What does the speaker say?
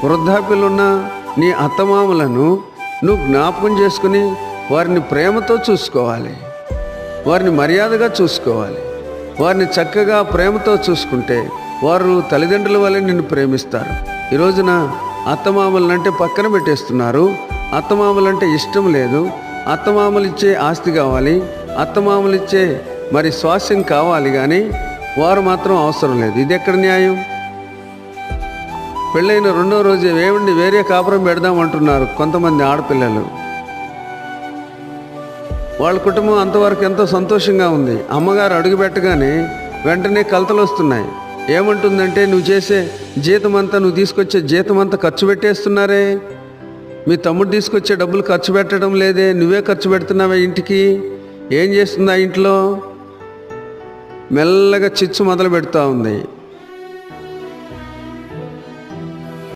వృద్ధాప్యులున్న నీ అత్తమామలను నువ్వు జ్ఞాపకం చేసుకుని వారిని ప్రేమతో చూసుకోవాలి, వారిని మర్యాదగా చూసుకోవాలి. వారిని చక్కగా ప్రేమతో చూసుకుంటే వారు తల్లిదండ్రుల వల్లే నిన్ను ప్రేమిస్తారు. ఈ రోజున అత్తమామలంటే పక్కన పెట్టేస్తున్నారు. అత్తమామలంటే ఇష్టం లేదు. అత్తమామలు ఇచ్చే ఆస్తి కావాలి, అత్తమామలు ఇచ్చే మరి స్వాస్థ్యం కావాలి, కానీ వారు మాత్రం అవసరం లేదు. ఇది ఎక్కడ న్యాయం? పెళ్ళైన 2వ రోజే ఏమండి వేరే కాపురం పెడదామంటున్నారు కొంతమంది ఆడపిల్లలు. వాళ్ళ కుటుంబం అంతవరకు ఎంతో సంతోషంగా ఉంది. అమ్మగారు అడుగు పెట్టగానే వెంటనే కలతలు వస్తున్నాయి. ఏమంటుందంటే, నువ్వు చేసే జీతం అంతా, నువ్వు తీసుకొచ్చే జీతం అంతా ఖర్చు పెట్టేస్తున్నారే, మీ తమ్ముడు తీసుకొచ్చే డబ్బులు ఖర్చు పెట్టడం లేదే, నువ్వే ఖర్చు పెడుతున్నావే ఇంటికి. ఏం చేస్తుందా ఇంట్లో? మెల్లగా చిచ్చు మొదలు పెడుతూ ఉంది.